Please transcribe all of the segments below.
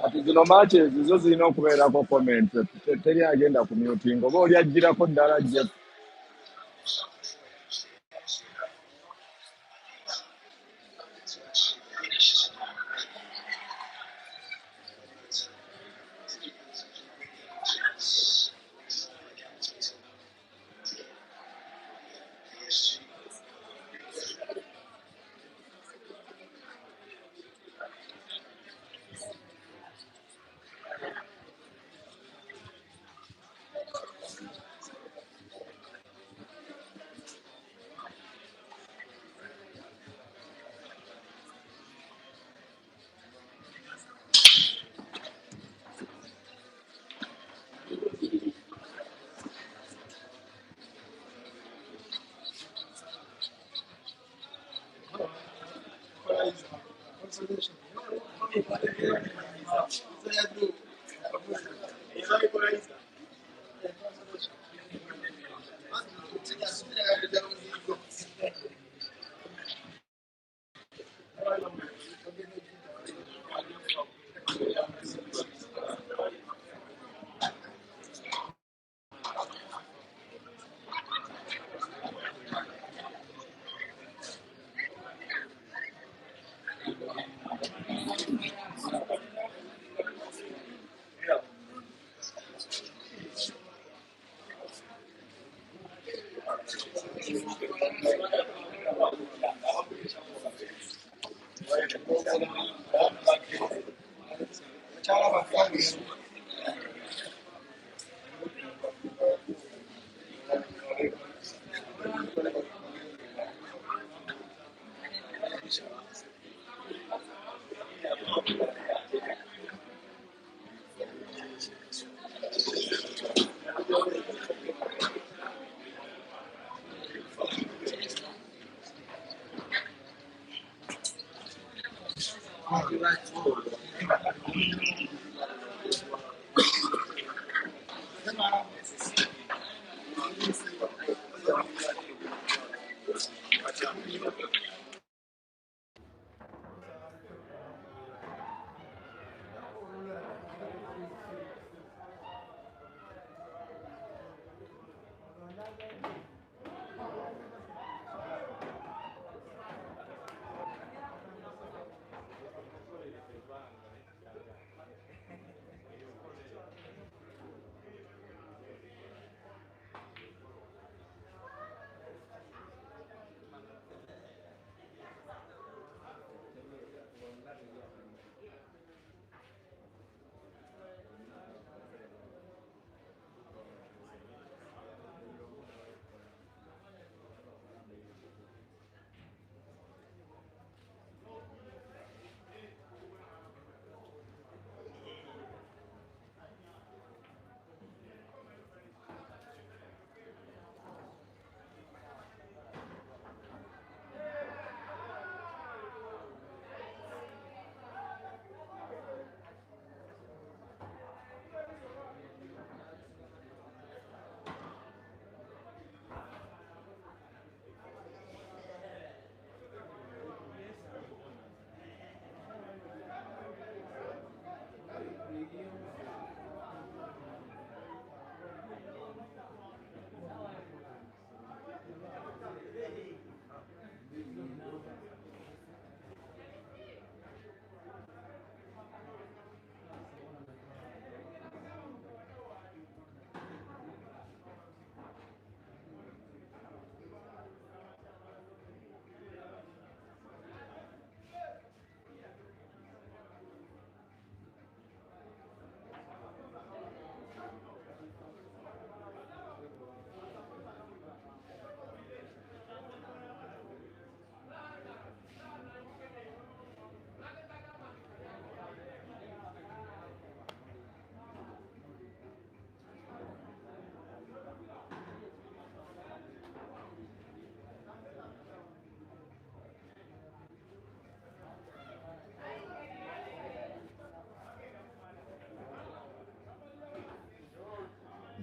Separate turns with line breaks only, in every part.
Kati zino matches zo zirina okubeerako comment, teri agenda ku muting oba oli agirako ddala gye.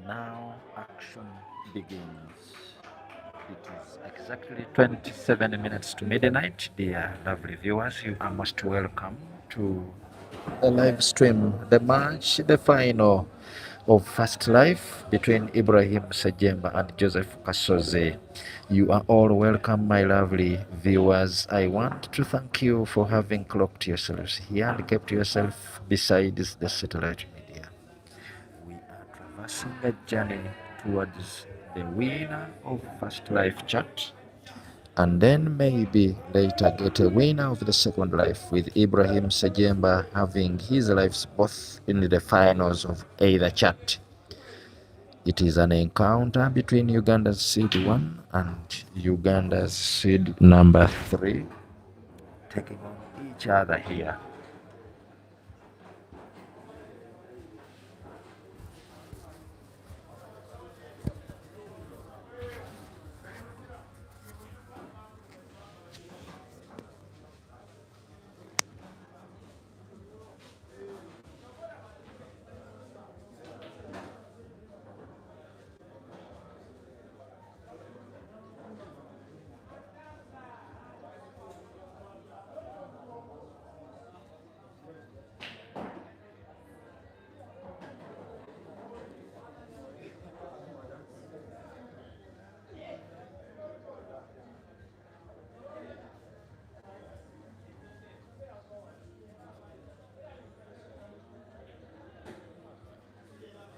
Now action begins. It is exactly 27 minutes to midnight. Dear lovely viewers, you are most welcome to the live stream, the match, the final of First Life between Ibrahim Ssejjemba and Joseph Kasozi. You are all welcome, my lovely viewers. I want to thank you for having clocked yourselves here and kept yourself beside the satellite media. We are traversing a journey towards the winner of First Life chat, and then maybe later get a winner of the Second Life, with Ibrahim Ssejjemba having his lives both in the finals of either chat. It is an encounter between Uganda's seed 1 and Uganda's seed number 3 taking on each other here.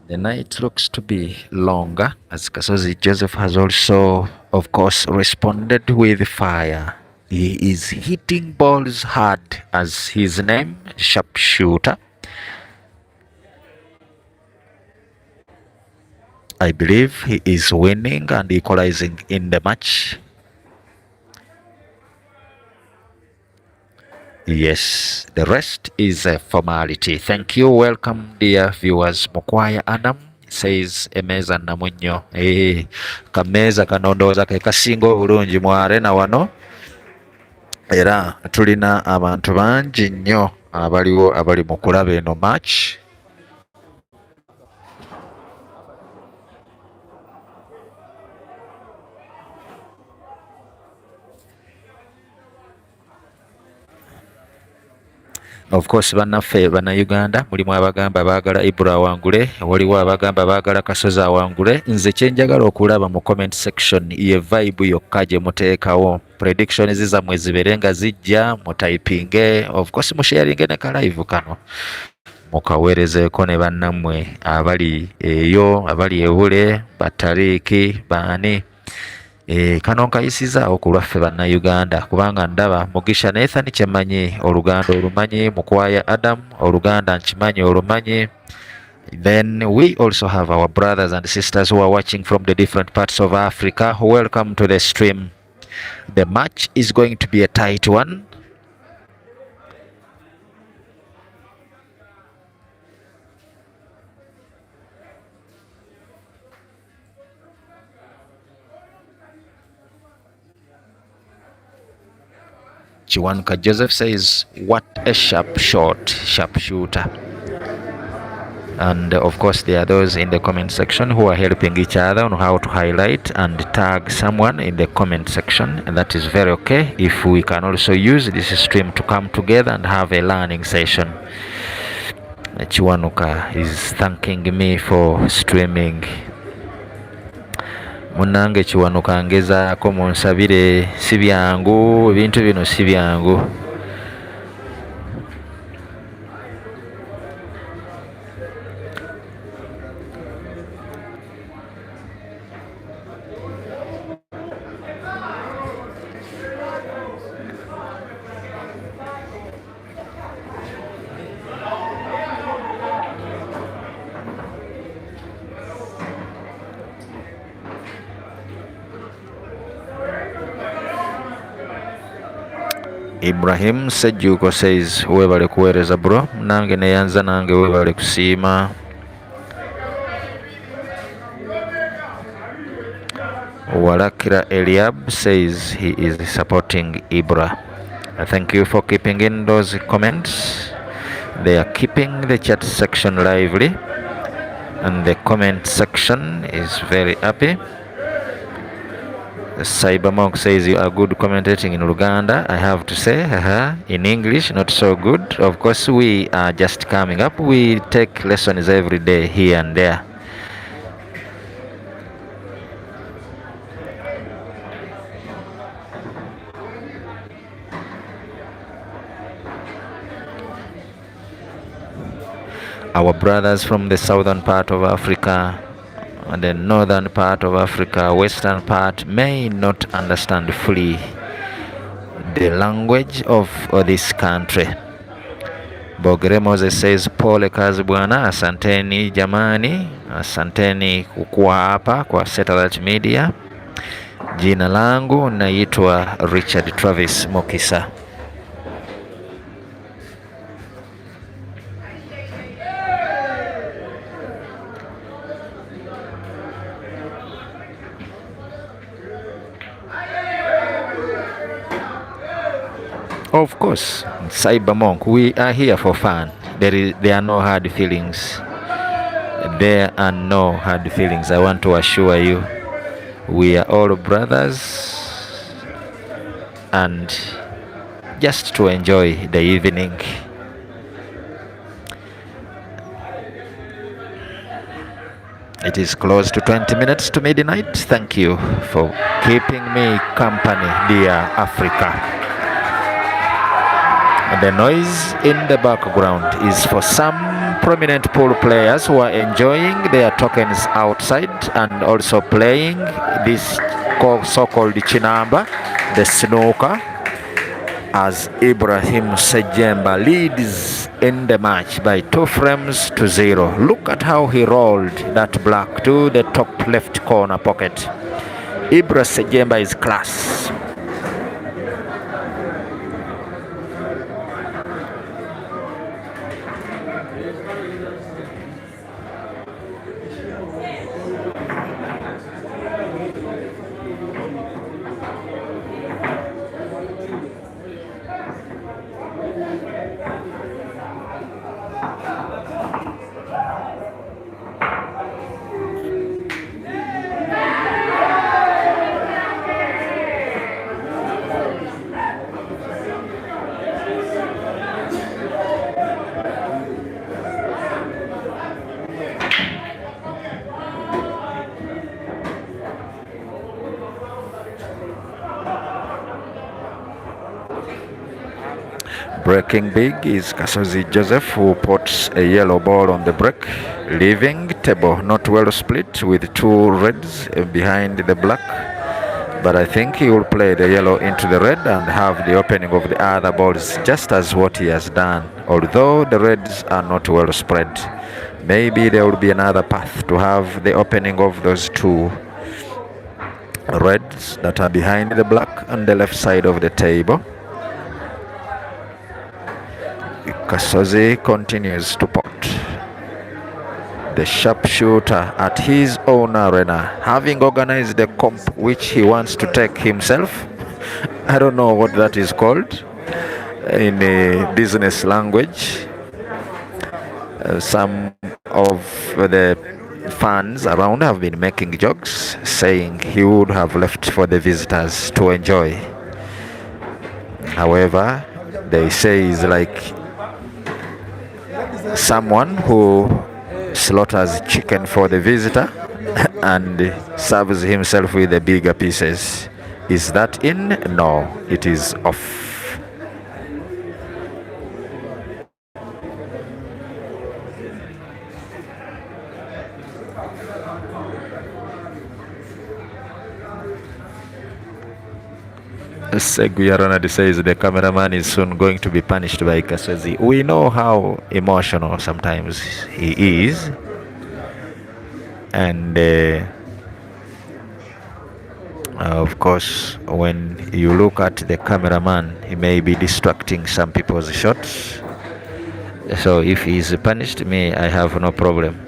The night looks to be longer, as Kasozi Joseph has also, of course, responded with fire. He is hitting balls hard as his name, sharpshooter. I believe he is winning and equalizing in the match. Yes, the rest is a formality. Thank you. Welcome, dear viewers. Mukwaya Adam says emeza namunyo. Kameza kanondooza ke kasinga obulungi mu arena wano. Era tulina abantu bangi nnyo abaliwo abali mu kulaba eno match. Of course bannaffe bannayuganda mulimu abagamba baagala Ibra awangule, waliwo abagamba baagala Kasozi awangule. Nze kyenjagala okulaba mu comment section ye vibe yokka gye muteekawo. Predictions zammwe zibeere nga zijja mu typinge, of course mu sharinge ne ka live kano mukaweerezeeko ne bannammwe abali eyo, abali ebule, bataliiki baani. Kano nkayisizaawo ku lwaffe bannayuganda kubanga ndaba Mugisha Nathan kyemmanyi Oluganda olumanyi, Mukwaya Adam Oluganda nkimanyi olumanyi. Then we also have our brothers and sisters who are watching from the different parts of Africa. Welcome to the stream. The match is going to be a tight one. Chiwanka Joseph says, what a sharp shot, sharpshooter. And of course there are those in the comment section who are helping each other on how to highlight and tag someone in the comment section, and that is very okay. If we can also use this stream to come together and have a learning session. Chiwanuka is thanking me for streaming. Munange Kiwanuka ngezaako munsabire, si byangu, ebintu bino si byangu. Ibrahim Sejjuko says, webale kuweereza bro, nange neyanza nange webale kusiima. Walakira Eliab says he is supporting Ibra. Thank you for keeping in those comments. They are keeping the chat section lively and the comment section is very happy. Cybermonk says you are good commentating in Luganda. I have to say, in English, not so good. Of course, we are just coming up. We take lessons every day here and there. Our brothers from the southern part of Africa, the northern part of Africa, western part may not understand fully the language of this country. Bogere Moses says pole kazi bwana, asanteni jamani, asanteni kukuwa hapa kwa Satellite Media. Jina langu naitwa Richard Travis Mokisa. Of course, Cybermonk, we are here for fun. There are no hard feelings. There are no hard feelings. I want to assure you, we are all brothers, and just to enjoy the evening. It is close to 20 minutes to midnight. Thank you for keeping me company, dear Africa. The noise in the background is for some prominent pool players who are enjoying their tokens outside and also playing this so-called Chinamba, the snooker, as Ibrahim Ssejjemba leads in the match by 2 frames to 0. Look at how he rolled that black to the top left corner pocket. Ibra Ssejjemba is class. Breaking big is Kasozi Joseph, who puts a yellow ball on the break, leaving table not well split with 2 reds behind the black. But I think he will play the yellow into the red and have the opening of the other balls, just as what he has done. Although the reds are not well spread, maybe there will be another path to have the opening of those 2 reds that are behind the black on the left side of the table. Kasozi continues to pot. The sharpshooter at his own arena, having organized the comp which he wants to take himself. I don't know what that is called in a business language. Some of the fans around have been making jokes, saying he would have left for the visitors to enjoy. However, they say he's like someone who slaughters chicken for the visitor and serves himself with the bigger pieces. Is that in? No, it is off. Seguyaronad says the cameraman is soon going to be punished by Kasozi. We know how emotional sometimes he is, and of course, when you look at the cameraman, he may be distracting some people's shots. So if he is punished, I have no problem.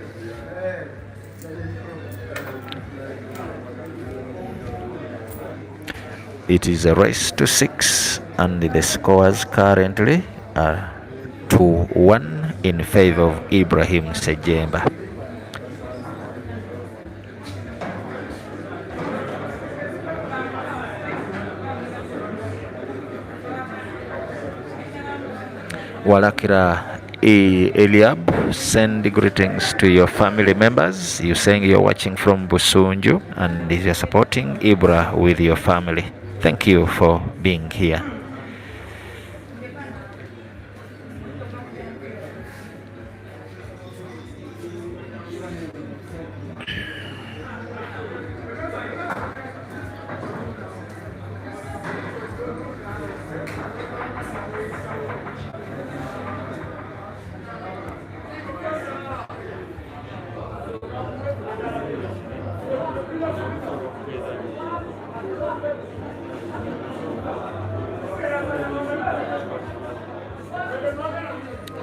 It is a race to 6, and the scores currently are 2-1 in favor of Ibrahim Ssejjemba. Walakira Eliab, send greetings to your family members. You're saying you're watching from Busunju and you're supporting Ibra with your family. Thank you for being here.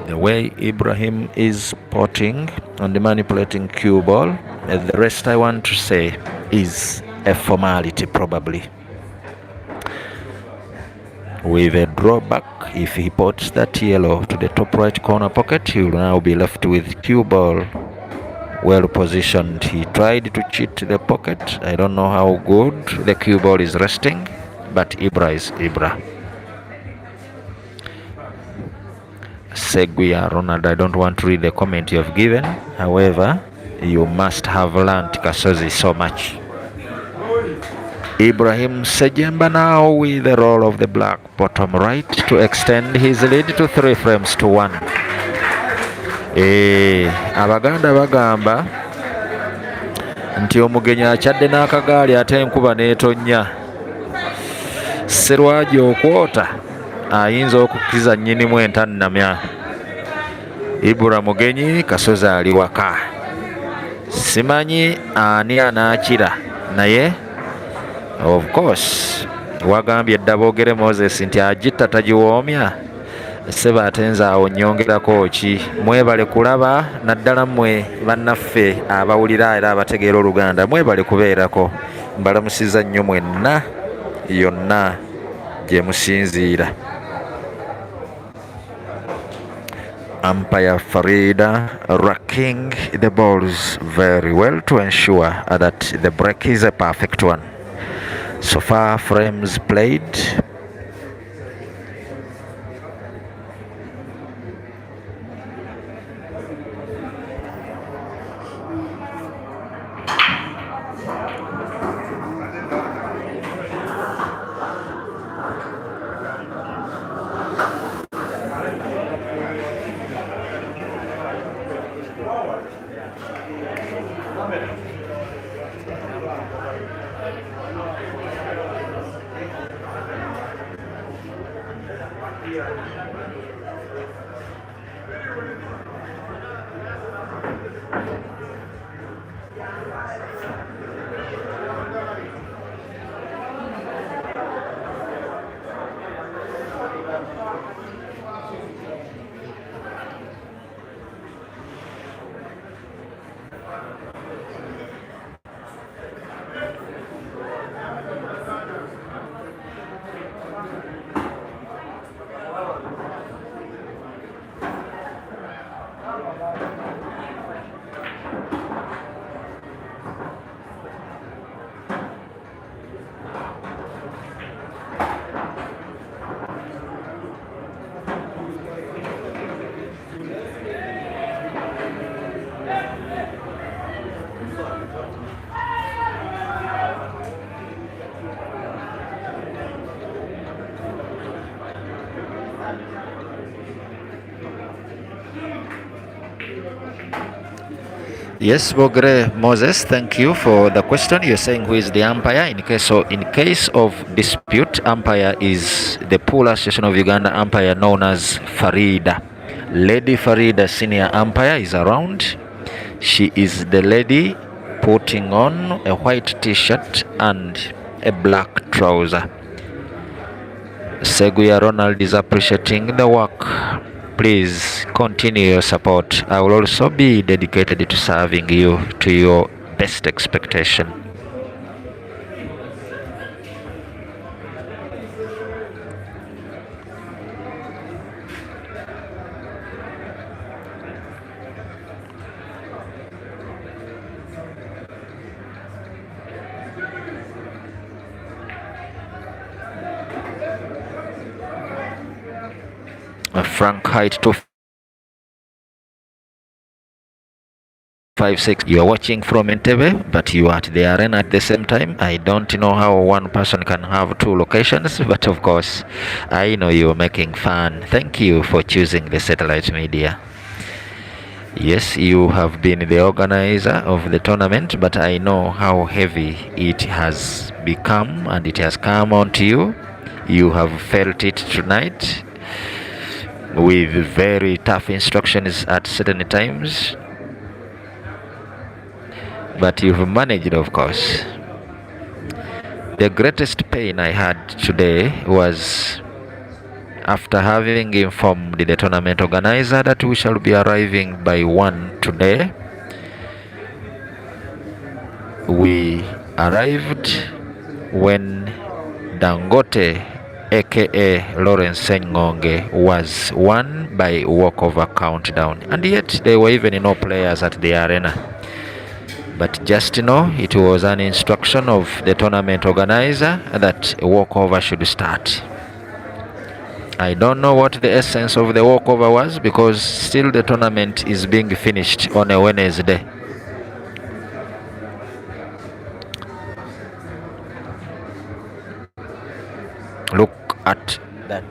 The way Ibrahim is potting and manipulating cue ball, the rest I want to say is a formality probably. With a drawback, if he pots that yellow to the top right corner pocket, he will now be left with cue ball well positioned. He tried to cheat the pocket. I don't know how good the cue ball is resting, but Ibra is Ibra. Seguia Ronald, I don't want to read the comment you have given. However, you must have learned Kasozi so much. Ibrahim Ssejjemba now with the roll of the black bottom right to extend his lead to 3 frames to 1. Abaganda bagamba nti omugenyi akyadde n'akagaali ate enkuba n'etonnya. Serwaji okwota ayinza okukkiriza nnyinimu entannamya. Ibra mugenyi, Kasozi ali waka. Simanyi ani anaakira naye of course wagambye edda boogere Moses nti agitta tagiwoomya. Seba atenze awo nnyongerako ki. Mwebale kulaba naddala mmwe bannaffe abawulira era abategeera Oluganda, mwebale kubeerako. Mbalamusiza nnyo mwenna yonna gye musinziira. Umpire Farida racking the balls very well to ensure that the break is a perfect one. So far, frames played. Yes, Bogre Moses, thank you for the question. You're saying who is the umpire? In case of dispute, umpire is the Pool Association of Uganda umpire known as Farida. Lady Farida, senior umpire, is around. She is the lady putting on a white t-shirt and a black trouser. Seguia Ronald is appreciating the work. Please continue your support. I will also be dedicated to serving you to your best expectation. Frank Height 256. You are watching from Entebbe, but you are at the arena at the same time. I don't know how one person can have two locations, but of course, I know you are making fun. Thank you for choosing the satellite media. Yes, you have been the organizer of the tournament, but I know how heavy it has become and it has come onto you. You have felt it tonight with very tough instructions at certain times, but you've managed, of course. The greatest pain I had today was after having informed the tournament organizer that we shall be arriving by 1 today. We arrived when Dangote aka Lawrence Sengonge was won by walkover countdown, and yet there were even no players at the arena. But just it was an instruction of the tournament organizer that a walkover should start. I don't know what the essence of the walkover was, because still the tournament is being finished on a Wednesday. Look at that.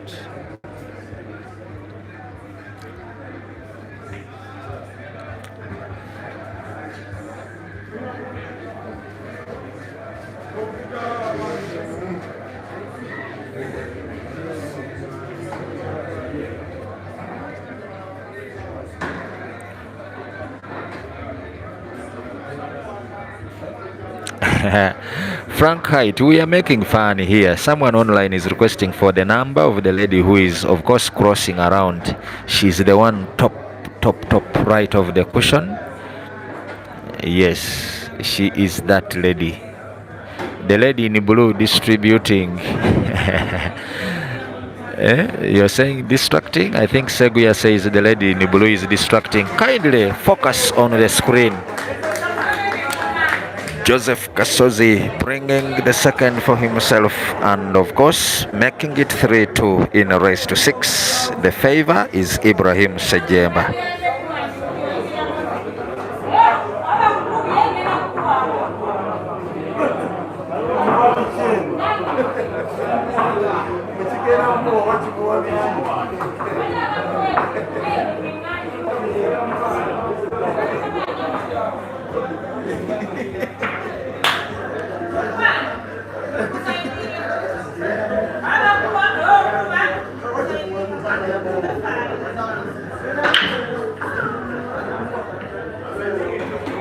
Frank Height, we are making fun here. Someone online is requesting for the number of the lady who is, of course, crossing around. She's the one top right of the cushion. Yes, she is that lady. The lady in blue distributing. You're saying distracting? I think Seguya says the lady in blue is distracting. Kindly focus on the screen. Joseph Kasozi bringing the second for himself, and of course making it 3-2 in a race to 6. The favor is Ibrahim Ssejjemba.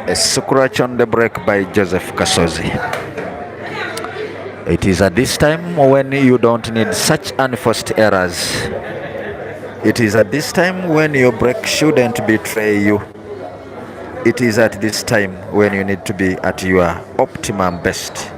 A scratch on the brake by Joseph Kasozi. It is at this time when you don't need such unforced errors. It is at this time when your brake shouldn't betray you. It is at this time when you need to be at your optimum best.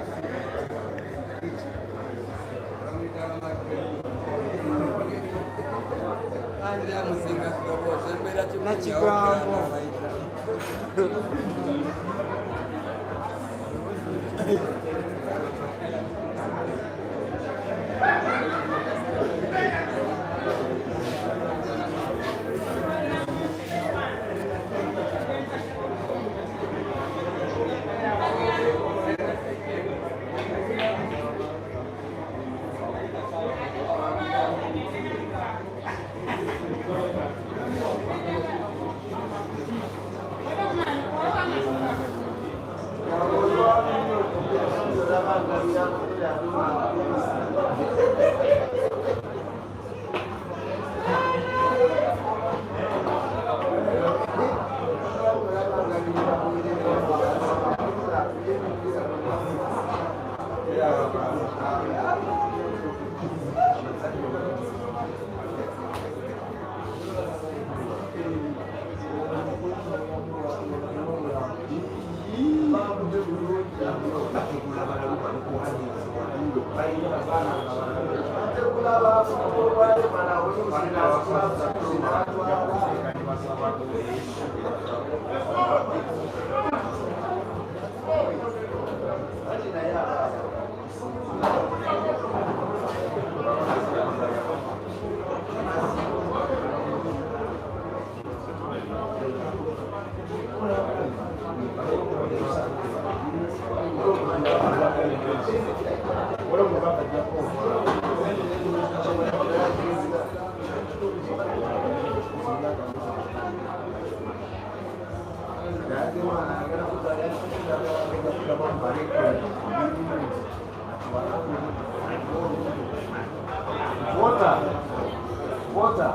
Water.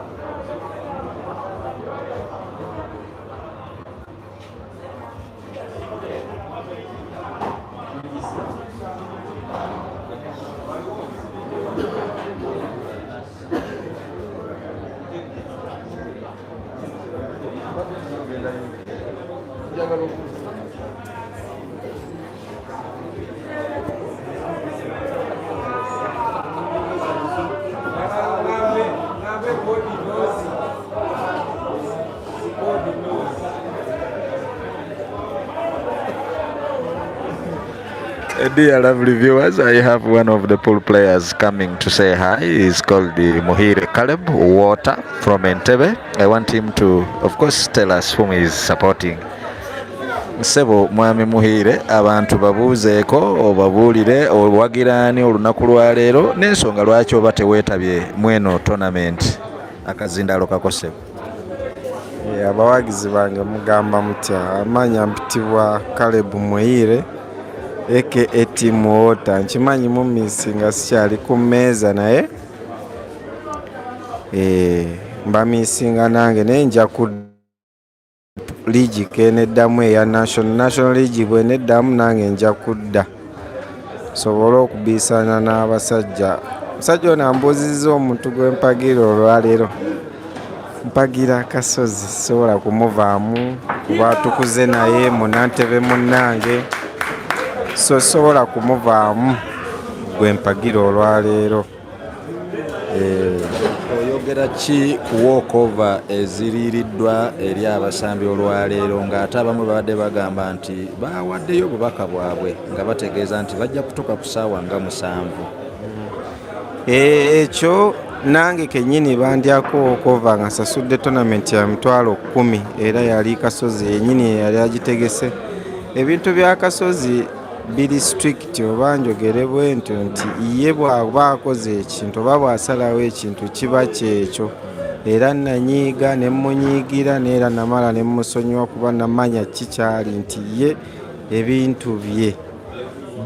Dear lovely viewers, I have one of the pool players coming to say hi. He's called the Muhire Caleb Water from Entebbe. I want him to, of course, tell us whom he's supporting. Ssebo mwami Muhire, abantu babuuzeeko obabuulire owagiraani olunaku lwa leero n'ensonga lwaki oba teweetabye mweno tournament akazindalo kakosebo.
Abawagizi bange mugamba mutya, amanya mpitibwa Caleb Muhire aka Team Water. Nkimanyi mumisinga sikyali ku mmeeza naye mba misinga nange naye nja ku liigi keneddamu eya national league bweneddamu nange nja kudda sobole okubiisana n'abasajja. Musajja ono ambuuzizza omuntu gwe mpagira olwaleero. Mpagira Kasozi, sobola kumuvaamu kuba tukuze naye munantebe munnange, so sobola kumuvaamu gwe mpagira olwaleero.
Oyogera ki ku walkover eziriiriddwa eri abasambi olwaleero ng'ate abamu babadde bagamba nti baawaddeyo obubaka bwabwe nga bategeeza nti bajja kutuuka ku ssaawa nga 7?
Ekyo nange kennyini bandyako walkover nga sasudde tournament ya $10,000 era yali Kasozi yennyini yali agitegese. Ebintu bya Kasozi biri strict oba njogere bwe ntyo nti ye bw'aba akoze ekintu oba bw'asalawo ekintu kiba kyekyo, era nanyiiga ne munyiigira neera namala ne musonyiwa kuba namanya kikyali nti ye ebintu bye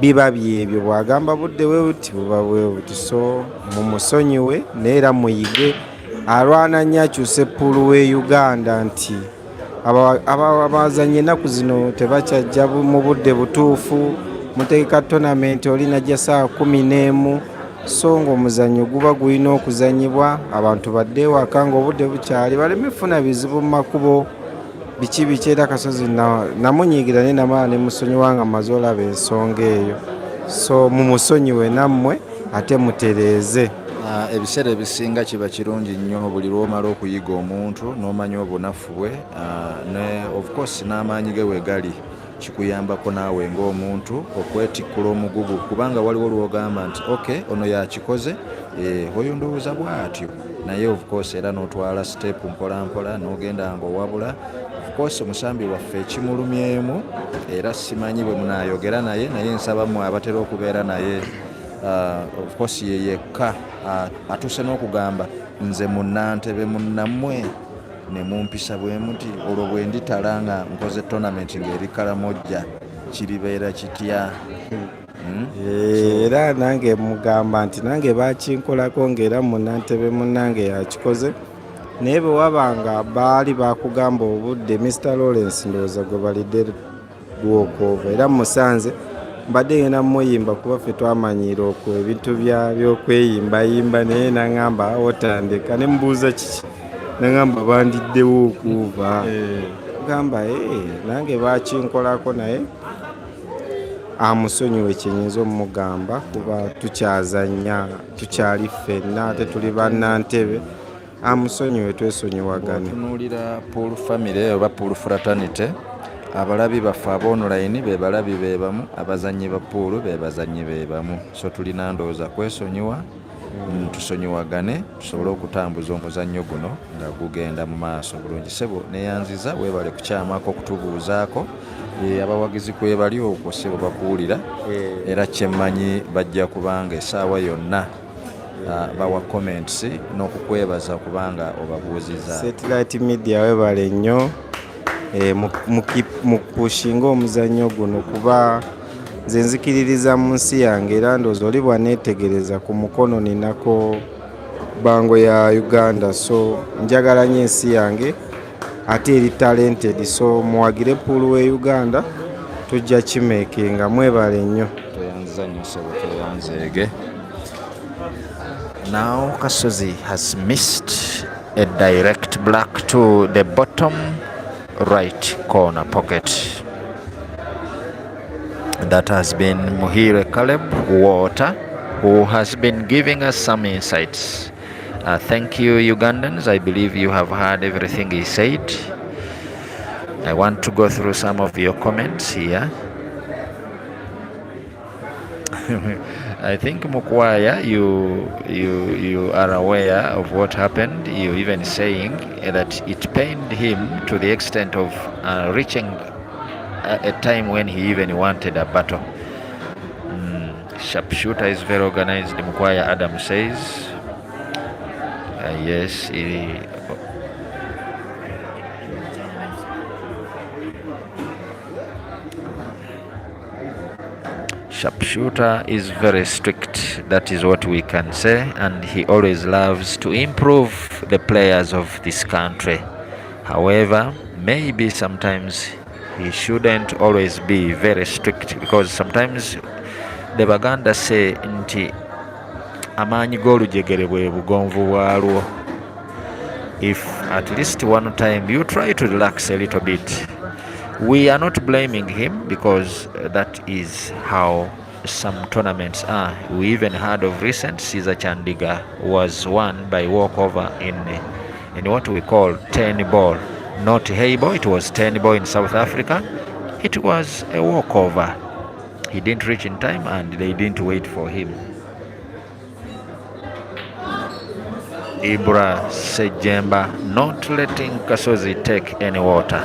biba byebyo, bw'agamba budde bwe buti buba bwe buti. So mumusonyiwe neera muyige. Alwana nnyo akyuse puulu w'e Uganda nti abazanyi ennaku zino tebakyajja mu budde butuufu, muteeka tournament oli najja ssaawa 11, so ng'omuzannyo guba gulina okuzanyibwa abantu badde ewaka ng'obudde bukyali baleme funa bizibu mu makubo. Biki era Kasozi namunyiigira naye namala ne musonyiwa nga maze olaba ensonga eyo. So mumusonyiwe nammwe ate mutereeze.
Ebiseera ebisinga kiba kirungi nnyo buli lw'omala okuyiga omuntu n'omanya obunafu bwe ne of course n'amaanyi ge wegali, kikuyambako naawe ng'omuntu okwetikkula omugugu, kubanga waliwo lw'ogamba nti okay ono yakikoze, oyo ndowooza bw'atyo, naye of course era n'otwala step mpolampola n'ogenda ng'owabula. Of course omusambi waffe ekimulumyemu era simanyi bwe munaayogera naye nsaba mmwe abatera okubeera naye of course ye yekka atuuse n'okugamba nze munnantebe munnammwe ne mumpisa bwe muti olwo bwe nditala nga nkoze tournament ng'eri Kalamojja kiribeera kitya?
Era nange mugamba nti nange bakinkolako ng'era munnantebe munnange yakikoze, naye bwe wabanga baali bakugamba obudde Mr. Lawrence ndowooza gwe balidde walkover era musanze mbadde ngenda muyimba kuba ffe twamanyiira okwo ebintu by'okweyimbayimba, naye naŋŋamba otandika ne mubuuza kiki, naŋŋamba bandiddewo okuva gamba nange bakinkolako, naye amusonyiwe kyenyinza omugamba kuba tukyazannya, tukyali ffenna ate tuli bannantebe. Amusonyiwe twesonyiwagane.
Tunuulira pool family oba pool fraternity, abalabi baffe aba online be balabi be bamu, abazannyi ba pool be bazannyi be bamu, so tulina ndowooza kwesonyiwa, tusonyiwagane tusobole okutambuza omuzannyo guno nga gugenda mu maaso bulungi. Ssebo neyanziza weebale kukyamako okutubuuzaako, abawagizi kwebali okwo ssebo bakuwulira era kyemmanyi bajja kubanga essaawa yonna bawa comments n'okukwebaza kubanga obabuuziza.
Satellite media webale nnyo mu pushinga omuzannyo guno kuba nze nzikiririza mu nsi yange era ndowooza oli bwaneetegereza ku mukono ninako bango ya Uganda, so njagala nnyo ensi yange ate eri talented, so muwagire pool we Uganda tujja kimeekinga. Mwebale nnyo.
Toyanza nnyo sebo, toyanzeege. Now Kasozi has missed a direct black to the bottom right corner pocket. That has been Muhire Caleb Water, who has been giving us some insights. Thank you, Ugandans. I believe you have heard everything he said. I want to go through some of your comments here. I think Mukwaya, you are aware of what happened. You even saying that it pained him to the extent of reaching a time when he even wanted a battle. Sharpshooter is very organized, Mukwaya Adam says. Yes, Sharpshooter is very strict, that is what we can say, and he always loves to improve the players of this country. However, maybe sometimes he shouldn't always be very strict, because sometimes the Baganda say nti amaanyi g'olujegere bwe bugonvu bwalwo. If at least one time you try to relax a little bit. We are not blaming him because that is how some tournaments are. We even heard of recent Caesar Chandiga was won by walkover in what we call 10 ball. Not hay ball, it was 10 ball in South Africa. It was a walkover. He didn't reach in time and they didn't wait for him. Ibra Ssejjemba not letting Kasozi take any water.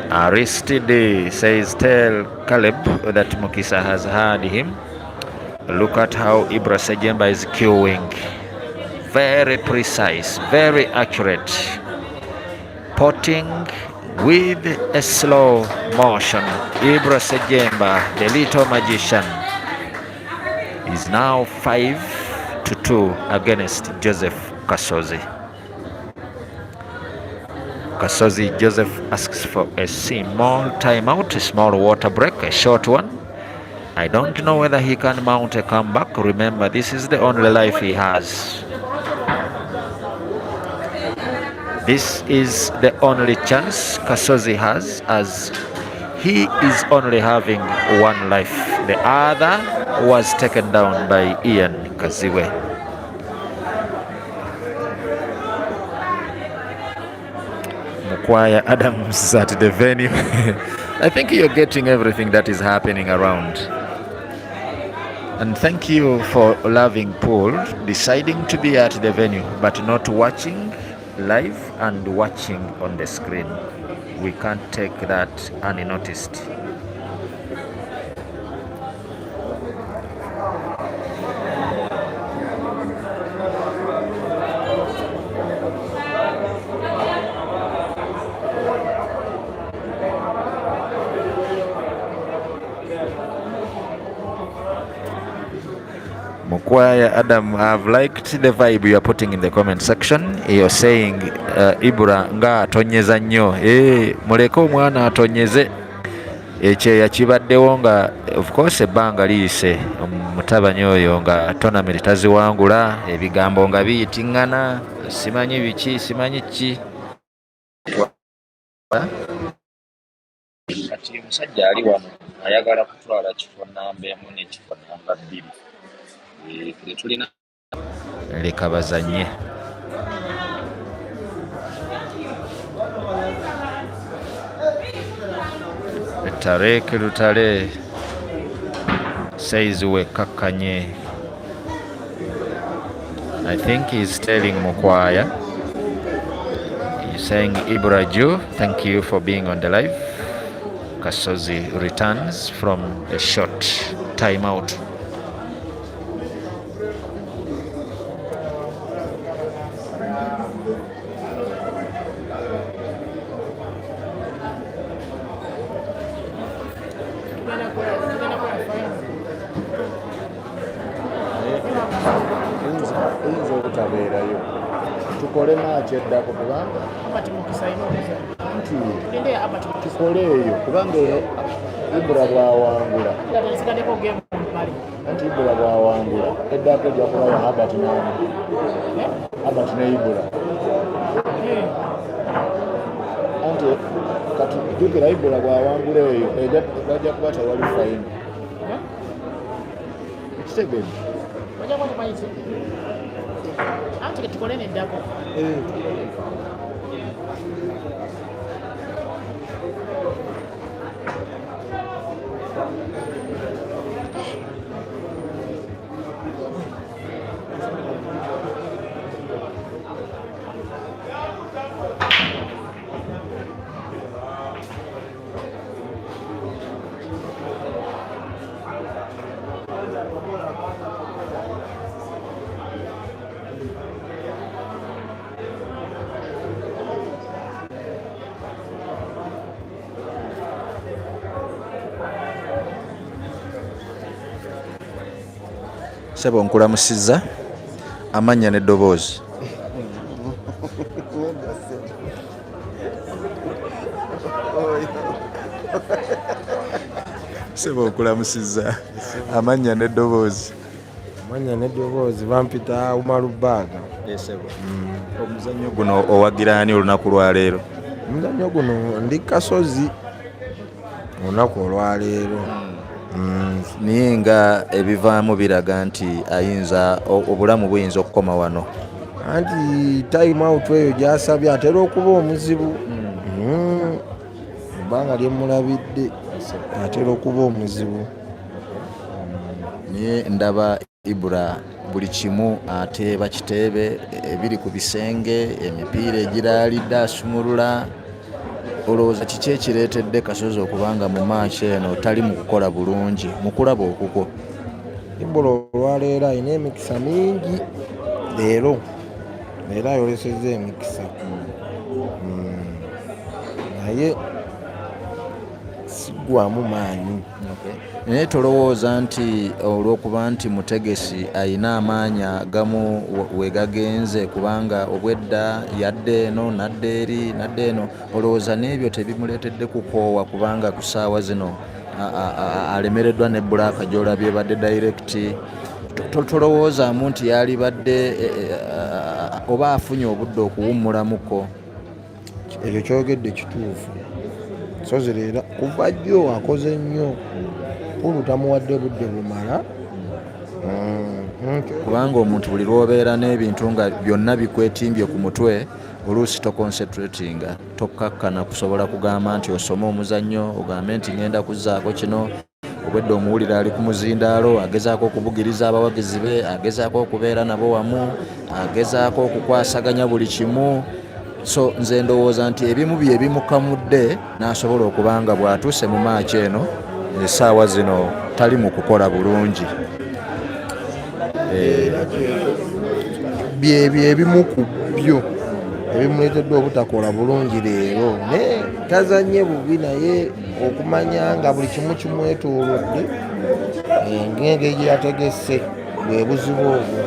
Aristide says, tell Caleb that Mukisa has heard him. Look at how Ibra Ssejjemba is queuing. Very precise, very accurate. Potting with a slow motion. Ibra Ssejjemba, the little magician, is now 5-2 against Joseph Kasozi. Kasozi Joseph asks for a small timeout, a small water break, a short one. I don't know whether he can mount a comeback. Remember, this is the only life he has. This is the only chance Kasozi has, as he is only having one life. The other was taken down by Ian Kaziwe. Mukwaya Adams at the venue. I think you're getting everything that is happening around. And thank you for loving pool, deciding to be at the venue, but not watching live and watching on the screen. We can't take that unnoticed. Mukwaya Adam, I've liked the vibe you are putting in the comment section. You're saying Ibra nga atonyeza nnyo. Muleke omwana atonyeze. Ekyeya kibaddewo nga of course ebbanga liyise mutabanyi oyo nga tournament taziwangula, ebigambo nga biyitiŋŋana, simanyi biki, simanyi ki. Kati omusajja ali wano ayagala kutwala kifo namba emu n'ekifo namba 2. Tulina leka bazanye. Tarek Lutale says we kakanye. I think he's telling Mukwaya. He's saying Ibra Ju, thank you for being on the live. Kasozi returns from a short timeout.
Oyinza obutabeerayo tukole maaki eddako kubanga nti tukole eyo kubanga eno Ibra bwawangula anti Ibra bwawangula eddako ejja kulaba Habert ne Ibra anti kati jjukira Ibra bwawangula eyo bajja kuba tewali fayini ekitegeeza
tukole neddako
Sebo nkulamusizza amannya n'eddoboozi. Sebo nkulamusizza amannya n'eddoboozi.
Amannya n'eddoboozi bampita Umarubaga.
Sebo omuzannyo guno owagira ani olunaku lwaleero?
Omuzannyo guno ndi Kasozi olunaku olwaleero.
Naye nga ebivaamu biraga nti ayinza obulamu buyinza okukoma wano.
Anti time out eyo gy'asabye atera okuba omuzibu. Ebbanga lyemulabidde atera okuba omuzibu.
Naye ndaba Ibra buli kimu ateeba kiteebe, ebiri ku bisenge, emipiira egiraalidde asumulula. Olowooza kiki ekireetedde Kasozi okubanga mu maaso eno tali mu kukola bulungi mu kulaba okuko?
Ibra olwaleero alina emikisa mingi leero ayolesezza emikisa naye siggwamu maanyi.
Naye tolowooza nti olw'okuba nti mutegesi ayina amaanyi agamu wegagenze kubanga obwedda yadde eno nadde eri nadde eno, olowooza n'ebyo tebimuleetedde kukoowa kubanga ku ssaawa zino alemereddwa ne bbulaaka gy'olabye badde direct? Tolowoozaamu nti yalibadde oba afunye obudde okuwummulamuko?
Ekyo kyogedde kituufu. Kasozi leero kuva jjo akoze nnyo pulu tamuwadde budde bumala.
Kubanga omuntu buli lw'obeera n'ebintu nga byonna bikwetimbye ku mutwe oluusi toconcentratinga, tokkakkana kusobola kugamba nti osome omuzannyo ogambe nti ngenda kuzzaako kino. Obwedde omuwulira ali ku muzindaalo agezaako okubugiriza abawagizi be, agezaako okubeera nabo wamu, agezaako okukwasaganya buli kimu. So nze ndowooza nti ebimu bye bimukamudde n'asobola okubanga bw'atuuse mu maaci eno essaawa zino tali mu kukola bulungi.
Byebyo ebimu ku byo ebimuleetedde obutakola bulungi leero. Naye tazannye bubi, naye okumanya nga buli kimu kimwetoolodde ng'engeri gye yategese bwe buzibu obwo.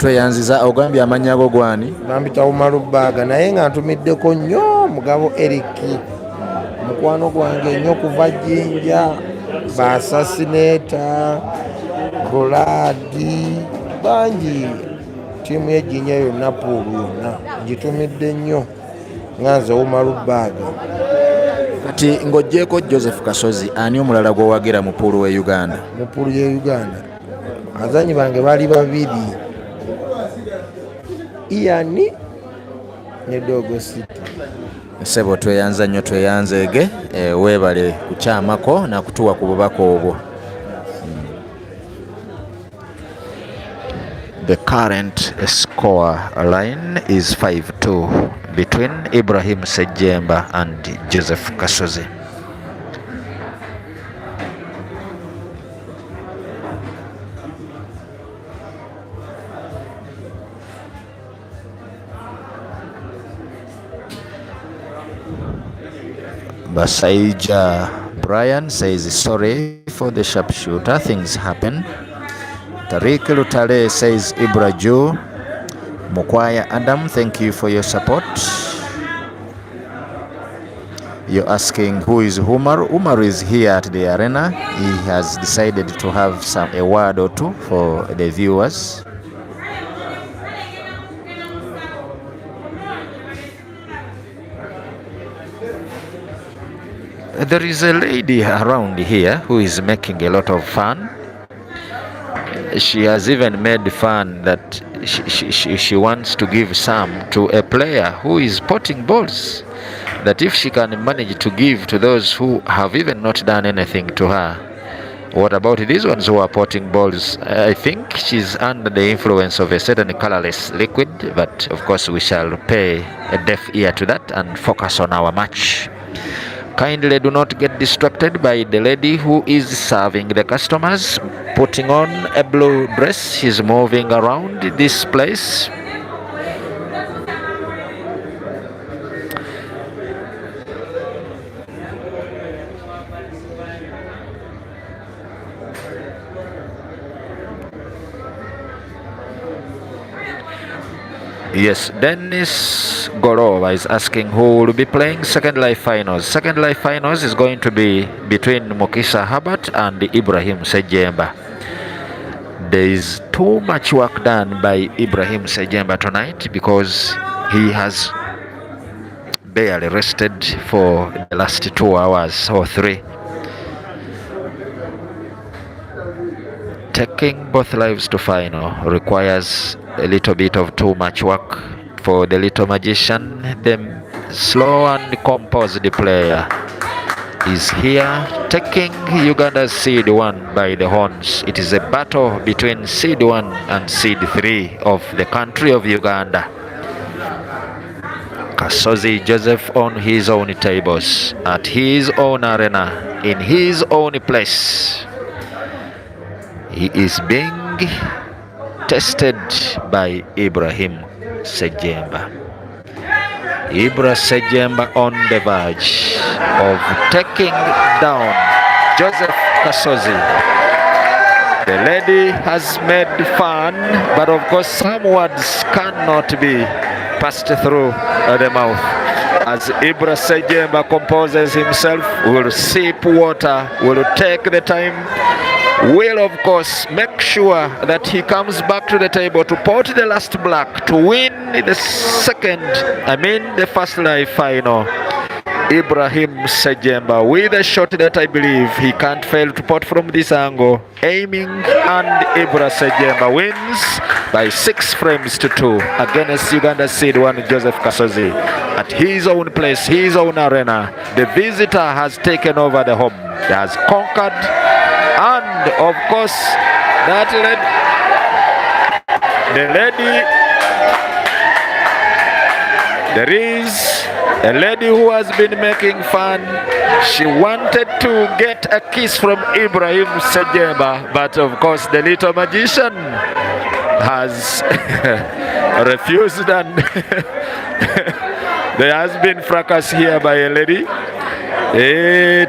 Tweyanziza ogambye amannya go gwani?
Bampita Umarubaga naye nga ntumiddeko nnyo mugabo Eric, mukwano gwange nnyo kuva Jjinja, Basasineta, Buladi, bangi ttiimu y'Ejjinja yonna puulu yonna ngitumidde nnyo nga nze Umarubaga.
Kati ng'oggyeko Joseph Kasozi, ani omulala gw'owagira mu puulu w'e Uganda?
Mu puulu y'e Uganda abazanyi bange baali babiri, Iani ne Dogo City.
Sebo tweyanza nnyo, tweyanzeege, weebale kukyamako nakutuwa ku bubaka obwo. The current score line is 5-2 between Ibrahim Ssejjemba and Joseph Kasozi. Basaija Brian says sorry for the sharpshooter, things happen. Tariq Lutale says Ibra Joe. Mukwaya Adam, thank you for your support. You're asking who is Umar. Umar is here at the arena. He has decided to have a word or two for the viewers. There is a lady around here who is making a lot of fun. She has even made fun that she wants to give some to a player who is potting balls, that if she can manage to give to those who have even not done anything to her, what about these ones who are potting balls? I think she's under the influence of a certain colorless liquid, but of course we shall pay a deaf ear to that and focus on our match. Kindly do not get distracted by the lady who is serving the customers, putting on a blue dress. She's moving around this place. Yes, Dennis Gorova is asking who will be playing Second Life Finals. Second Life Finals is going to be between Mukisa Habat and Ibrahim Ssejjemba. There is too much work done by Ibrahim Ssejjemba tonight because he has barely rested for the last 2 hours or 3. Taking both lives to final requires a little bit of too much work for the little magician. The slow and composed player is here, taking Uganda's seed 1 by the horns. It is a battle between seed 1 and seed 3 of the country of Uganda. Kasozi Joseph on his own tables, at his own arena, in his own place. He is being tested by Ibrahim Ssejjemba. Ibra Ssejjemba on the verge of taking down Joseph Kasozi. The lady has made fun, but of course some words cannot be passed through the mouth. As Ibra Ssejjemba composes himself, will sip water, will take the time, will of course make sure that he comes back to the table to pot the last black to win the first live final. Ibrahim Ssejjemba with a shot that I believe he can't fail to pot from this angle, aiming, and Ibra Ssejjemba wins by 6 frames to 2 against Uganda seed 1 Joseph Kasozi at his own place, his own arena. The visitor has taken over the home, he has conquered, and of course that there is a lady who has been making fun. She wanted to get a kiss from Ibrahim Ssejjemba, but of course the little magician has refused, and there has been fracas here by a lady.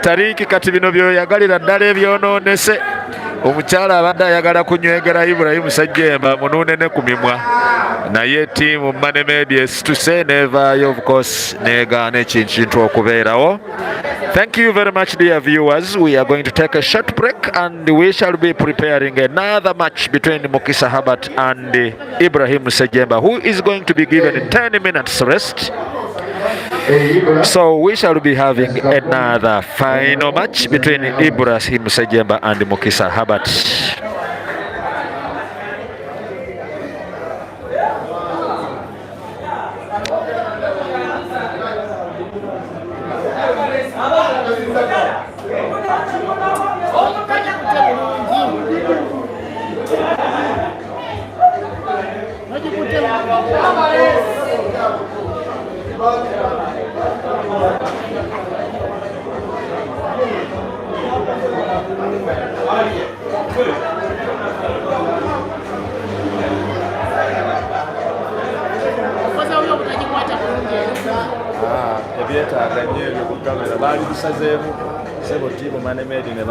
Tariki kati bino byoyagalira ddala ebyononese. Omukyala abadde ayagala kunywegera Ibrahim Ssejjemba mununene ku mimwa, naye tiimu Money Media situse nevaayo of course negaana ekintu okubeerawo. Thank you very much, dear viewers. We are going to take a short break and we shall be preparing another match between Mukisa Habat and Ibrahim Ssejjemba, who is going to be given 10 minutes rest. So we shall be having another final match between Ibrahim Ssejjemba and Mukisa Habat.
Ebyetaaga balaga nnyo ebyo ku kamera baali bisazeemu sebo tiimu manemedi ne